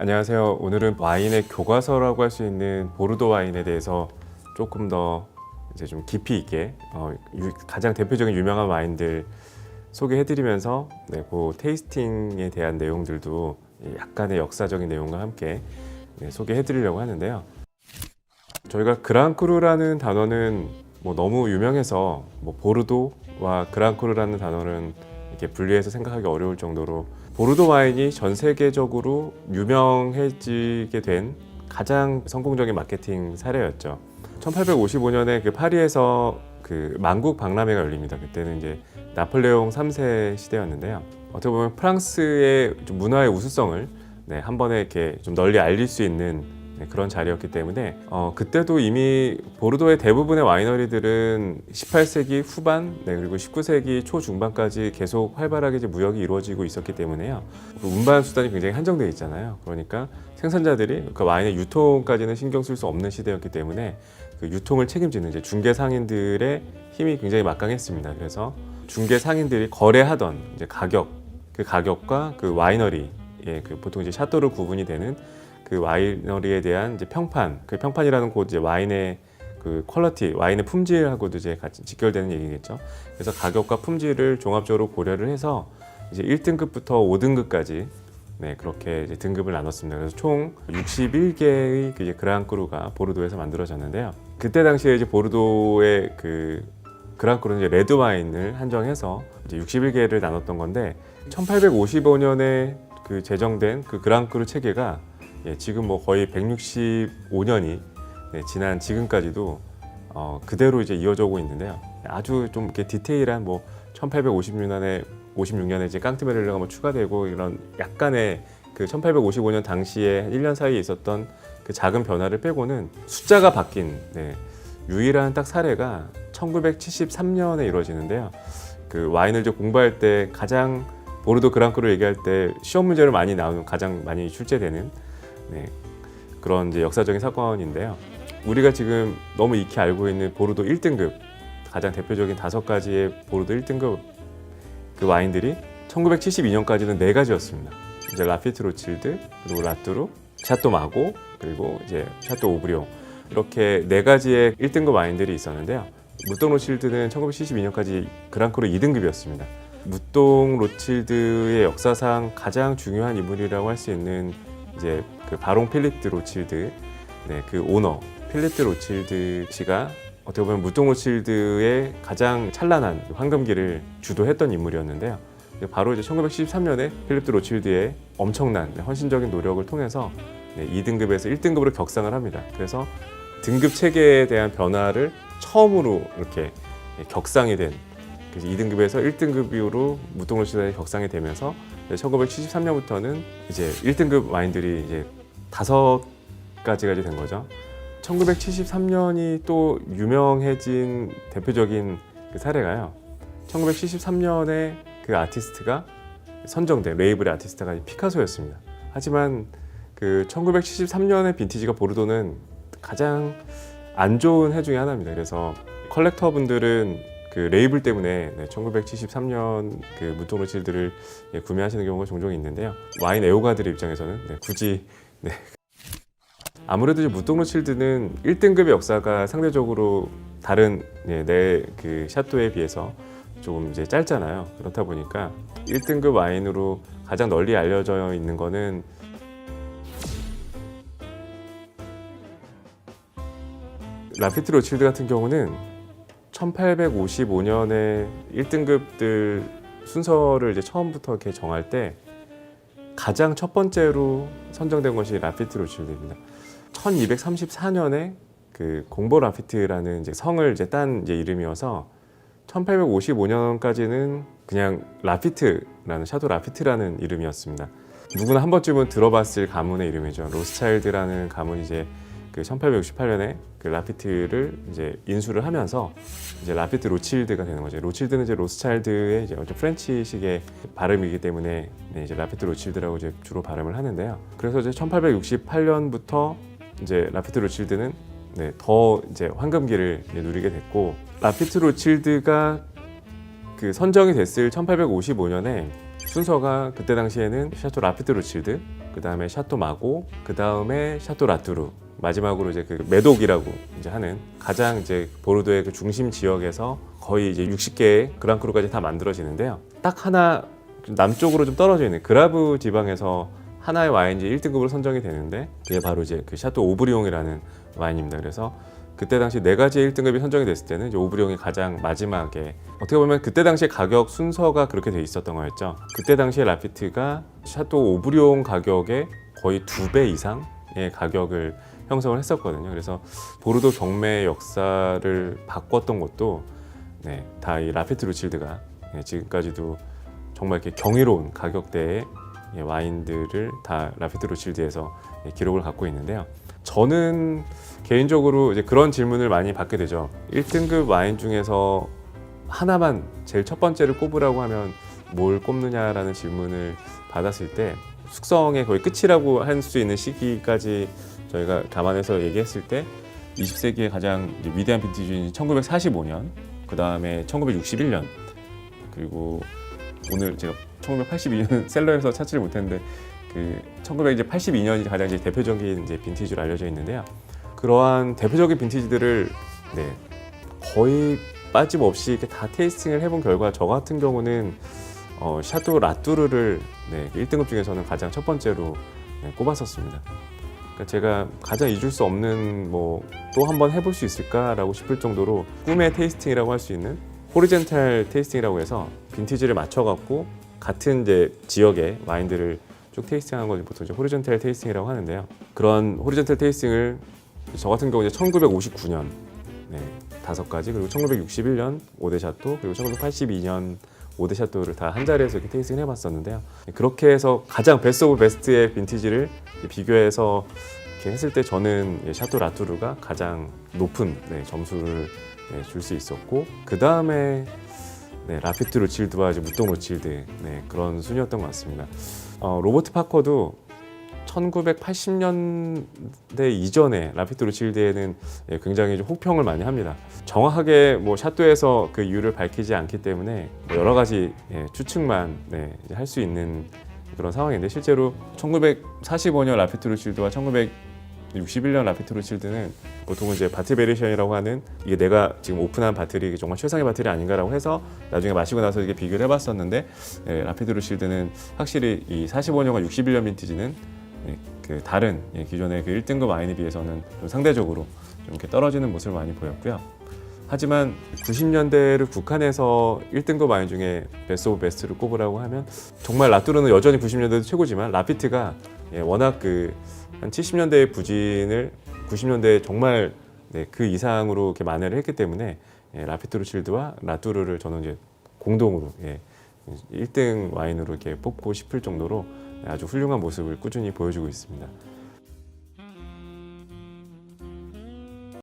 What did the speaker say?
안녕하세요. 오늘은 와인의 교과서라고 할 수 있는 보르도 와인에 대해서 조금 더 이제 좀 깊이 있게 가장 대표적인 유명한 와인들 소개해드리면서 그 테이스팅에 대한 내용들도 약간의 역사적인 내용과 함께 소개해드리려고 하는데요. 저희가 그랑크루라는 단어는 너무 유명해서 보르도와 그랑크루라는 단어는 이렇게 분리해서 생각하기 어려울 정도로 보르도 와인이 전 세계적으로 유명해지게 된 가장 성공적인 마케팅 사례였죠. 1855년에 그 파리에서 그 만국 박람회가 열립니다. 그때는 이제 나폴레옹 3세 시대였는데요. 어떻게 보면 프랑스의 좀 문화의 우수성을 한 번에 이렇게 좀 널리 알릴 수 있는 그런 자리였기 때문에 그때도 이미 보르도의 대부분의 와이너리들은 18세기 후반 그리고 19세기 초중반까지 계속 활발하게 이제 무역이 이루어지고 있었기 때문에요. 그 운반 수단이 굉장히 한정되어 있잖아요. 그러니까 생산자들이 그 와인의 유통까지는 신경 쓸 수 없는 시대였기 때문에 그 유통을 책임지는 이제 중개 상인들의 힘이 굉장히 막강했습니다. 그래서 중개 상인들이 거래하던 이제 그 가격과 그 와이너리 그 보통 이제 샤또르 구분이 되는 그 와이너리에 대한 이제 평판, 그 평판이라는 곳 이제 와인의 그 퀄리티, 와인의 품질하고도 이제 같이 직결되는 얘기겠죠. 그래서 가격과 품질을 종합적으로 고려를 해서 이제 1등급부터 5등급까지 그렇게 이제 등급을 나눴습니다. 그래서 총 61개의 그 그랑크루가 보르도에서 만들어졌는데요. 그때 당시에 이제 보르도의 그 그랑크루는 이제 레드 와인을 한정해서 이제 61개를 나눴던 건데 1855년에 그 제정된 그 그랑크루 체계가 지금 거의 165년이 지난 지금까지도 그대로 이제 이어져 오고 있는데요. 아주 좀 이렇게 디테일한 1856년에 이제 깡트메를레가 추가되고 이런 약간의 그 1855년 당시에 1년 사이에 있었던 그 작은 변화를 빼고는 숫자가 바뀐 유일한 딱 사례가 1973년에 이루어지는데요. 그 와인을 이제 공부할 때 가장 보르도 그랑크루 얘기할 때 시험 문제로 많이 나오는 가장 많이 출제되는 그런 이제 역사적인 사건인데요. 우리가 지금 너무 익히 알고 있는 보르도 1등급 가장 대표적인 5가지의 보르도 1등급 그 와인들이 1972년까지는 4가지였습니다. 이제 라피트 로칠드, 그리고 라뚜르, 샤또 마고, 그리고 이제 샤또 오브리옹 이렇게 4가지의 1등급 와인들이 있었는데요. 무똥 로칠드는 1972년까지 그랑크루 2등급이었습니다. 무똥 로칠드의 역사상 가장 중요한 인물이라고 할 수 있는 이제 그 바롱 필립 드 로칠드, 그 오너 필립 드 로칠드 씨가 어떻게 보면 무똥 로칠드의 가장 찬란한 황금기를 주도했던 인물이었는데요. 바로 이제 1973년에 필립 드 로칠드의 엄청난 헌신적인 노력을 통해서 2등급에서 1등급으로 격상을 합니다. 그래서 등급 체계에 대한 변화를 처음으로 이렇게 격상이 된 2등급에서 1등급으로 무똥 로칠드에 격상이 되면서 1973년부터는 이제 1등급 와인들이 이제 5가지가 된 거죠. 1973년이 또 유명해진 대표적인 그 사례가요. 1973년에 그 아티스트가 선정된 레이블의 아티스트가 피카소였습니다. 하지만 그 1973년의 빈티지가 보르도는 가장 안 좋은 해 중에 하나입니다. 그래서 컬렉터 분들은 그 레이블 때문에 1973년 그 무똥 로칠드를 구매하시는 경우가 종종 있는데요. 와인 애호가들의 입장에서는 굳이 아무래도 무똥 로칠드는 1등급의 역사가 상대적으로 다른 그 샤또에 비해서 조금 이제 짧잖아요. 그렇다 보니까 1등급 와인으로 가장 널리 알려져 있는 거는 라피트 로칠드 같은 경우는 1855년에 1등급들 순서를 이제 처음부터 이렇게 정할 때 가장 첫 번째로 선정된 것이 라피트 로칠드입니다. 1234년에 그 공보 라피트라는 이제 성을 이제 딴 이제 이름이어서 1855년까지는 그냥 라피트라는 샤도 라피트라는 이름이었습니다. 누구나 한 번쯤은 들어봤을 가문의 이름이죠. 로스차일드라는 가문이 이제 그 1868년에 그 라피트를 이제 인수를 하면서 이제 라피트 로칠드가 되는 거죠. 로칠드는 이제 로스차일드의 이제 프렌치식의 발음이기 때문에 이제 라피트 로칠드라고 이제 주로 발음을 하는데요. 그래서 이제 1868년부터 이제 라피트 로칠드는 더 이제 황금기를 누리게 됐고, 라피트 로칠드가 그 선정이 됐을 1855년에 순서가 그때 당시에는 샤토 라피트 로칠드, 그 다음에 샤토 마고, 그 다음에 샤토 라뚜르, 마지막으로 이제 그 메독이라고 이제 하는 가장 이제 보르도의 그 중심 지역에서 거의 이제 60개의 그랑크루까지 다 만들어지는데요. 딱 하나 남쪽으로 좀 떨어져 있는 그라브 지방에서 하나의 와인이 1등급으로 선정이 되는데 그게 바로 이제 그 샤토 오브리옹이라는 와인입니다. 그래서 그때 당시 4가지의 1등급이 선정이 됐을 때는 이제 오브리옹이 가장 마지막에, 어떻게 보면 그때 당시에 가격 순서가 그렇게 돼 있었던 거였죠. 그때 당시에 라피트가 샤토 오브리옹 가격의 거의 2배 이상의 가격을 형성을 했었거든요. 그래서 보르도 경매의 역사를 바꿨던 것도 다 이 라피트 로칠드가 지금까지도 정말 이렇게 경이로운 가격대의 와인들을 다 라피트 로칠드에서 기록을 갖고 있는데요. 저는 개인적으로 이제 그런 질문을 많이 받게 되죠. 1등급 와인 중에서 하나만 제일 첫 번째를 꼽으라고 하면 뭘 꼽느냐라는 질문을 받았을 때 숙성의 거의 끝이라고 할 수 있는 시기까지 저희가 감안해서 얘기했을 때 20세기의 가장 이제 위대한 빈티지인 1945년, 그 다음에 1961년, 그리고 오늘 제가 1982년 셀러에서 찾지를 못했는데 그 1982년이 가장 이제 대표적인 이제 빈티지로 알려져 있는데요. 그러한 대표적인 빈티지들을 거의 빠짐없이 이렇게 다 테이스팅을 해본 결과 저 같은 경우는 샤토 라뚜르를 1등급 중에서는 가장 첫 번째로 꼽았었습니다. 그러니까 제가 가장 잊을 수 없는 또 한번 해볼 수 있을까라고 싶을 정도로 꿈의 테이스팅이라고 할 수 있는 호리젠탈 테이스팅이라고 해서 빈티지를 맞춰갖고 같은 이제 지역의 와인들을 쭉 테이스팅하는 것을 보통 이제 호리젠탈 테이스팅이라고 하는데요. 그런 호리젠탈 테이스팅을 저 같은 경우 이제 1959년 5가지, 그리고 1961년 5대 샤토, 그리고 1982년 5대 샤토를 다 한 자리에서 이렇게 테이스팅을 해봤었는데요. 그렇게 해서 가장 베스트 오브 베스트의 빈티지를 비교해서 이렇게 했을 때 저는 샤토 라뚜르가 가장 높은 점수를 줄 수 있었고, 그 다음에 라피트 로칠드와 이제 무똥 로칠드 그런 순위였던 것 같습니다. 로버트 파커도 1980년대 이전에 라피트 로칠드에는 굉장히 좀 혹평을 많이 합니다. 정확하게 샤토에서 그 이유를 밝히지 않기 때문에 여러 가지 추측만 할 수 있는 그런 상황인데, 실제로 1945년 라피트 로칠드와 1961년 라피트 로칠드는 보통은 이제 바틀 베리션이라고 하는, 이게 내가 지금 오픈한 바틀이 정말 최상의 바틀이 아닌가라고 해서 나중에 마시고 나서 이렇게 비교를 해봤었는데, 라피트 로칠드는 확실히 이 45년과 61년 빈티지는 그 다른 기존의 그 1등급 와인에 비해서는 좀 상대적으로 좀 이렇게 떨어지는 모습을 많이 보였고요. 하지만 90년대를 국한해서 1등급 와인 중에 베스트 오브 베스트를 꼽으라고 하면 정말 라뚜르는 여전히 90년대도 최고지만 라피트가 워낙 그 한 70년대의 부진을 90년대에 정말 그 이상으로 이렇게 만회를 했기 때문에 라피트 로칠드와 라뚜르를 저는 이제 공동으로 1등 와인으로 이렇게 뽑고 싶을 정도로 아주 훌륭한 모습을 꾸준히 보여주고 있습니다.